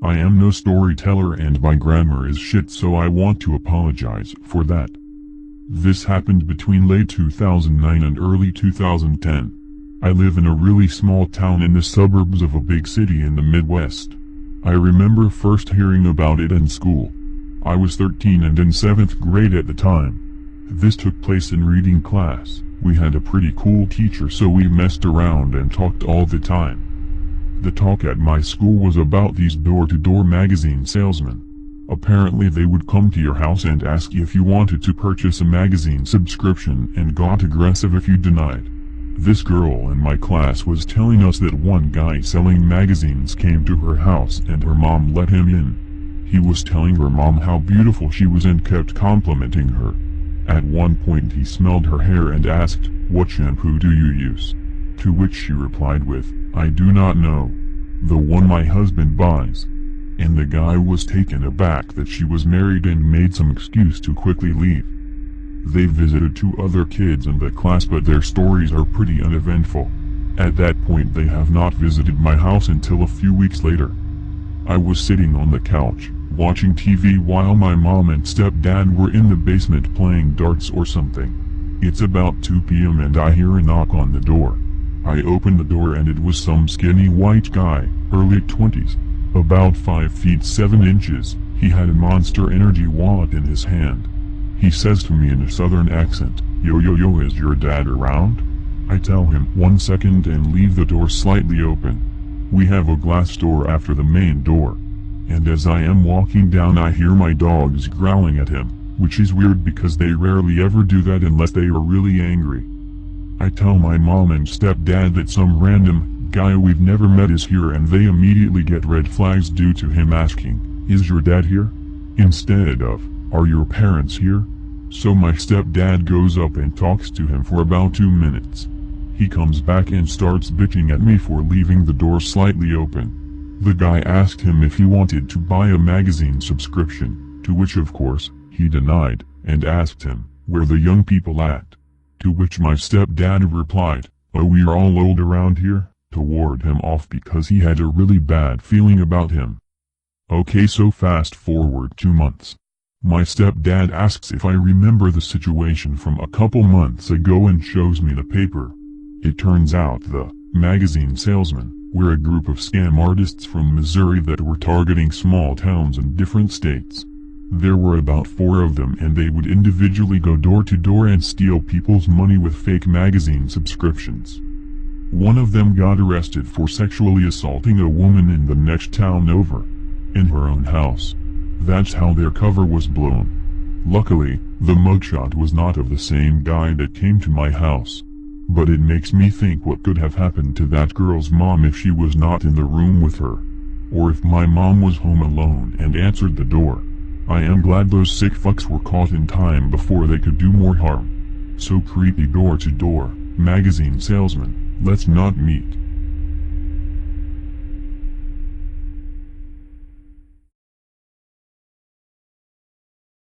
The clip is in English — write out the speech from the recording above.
I am no storyteller and my grammar is shit, so I want to apologize for that. This happened between late 2009 and early 2010. I live in a really small town in the suburbs of a big city in the Midwest. I remember first hearing about it in school. I was 13 and in 7th grade at the time. This took place in reading class. We had a pretty cool teacher, so we messed around and talked all the time. The talk at my school was about these door-to-door magazine salesmen. Apparently they would come to your house and ask you if you wanted to purchase a magazine subscription and got aggressive if you denied. This girl in my class was telling us that one guy selling magazines came to her house and her mom let him in. He was telling her mom how beautiful she was and kept complimenting her. At one point he smelled her hair and asked, "What shampoo do you use?" To which she replied with, "I do not know. The one my husband buys." And the guy was taken aback that she was married and made some excuse to quickly leave. They visited 2 other kids in the class, but their stories are pretty uneventful. At that point they have not visited my house until a few weeks later. I was sitting on the couch, watching TV while my mom and stepdad were in the basement playing darts or something. It's about 2 p.m. and I hear a knock on the door. I open the door and it was some skinny white guy, early 20s. About 5 feet 7 inches, he had a Monster Energy wallet in his hand. He says to me in a southern accent, "Yo, is your dad around?" I tell him 1 second and leave the door slightly open. We have a glass door after the main door. And as I am walking down I hear my dogs growling at him, which is weird because they rarely ever do that unless they are really angry. I tell my mom and stepdad that some random guy we've never met is here, and they immediately get red flags due to him asking, "Is your dad here?" instead of, "Are your parents here?" So my stepdad goes up and talks to him for about 2 minutes. He comes back and starts bitching at me for leaving the door slightly open. The guy asked him if he wanted to buy a magazine subscription, to which of course, he denied, and asked him, "Where the young people at?" To which my stepdad replied, "Oh, we're all old around here," to ward him off because he had a really bad feeling about him. Okay, so fast forward 2 months. My stepdad asks if I remember the situation from a couple months ago and shows me the paper. It turns out the magazine salesmen were a group of scam artists from Missouri that were targeting small towns in different states. There were about 4 of them, and they would individually go door to door and steal people's money with fake magazine subscriptions. One of them got arrested for sexually assaulting a woman in the next town over, in her own house. That's how their cover was blown. Luckily, the mugshot was not of the same guy that came to my house. But it makes me think what could have happened to that girl's mom if she was not in the room with her. Or if my mom was home alone and answered the door. I am glad those sick fucks were caught in time before they could do more harm. So creepy door-to-door magazine salesman, let's not meet.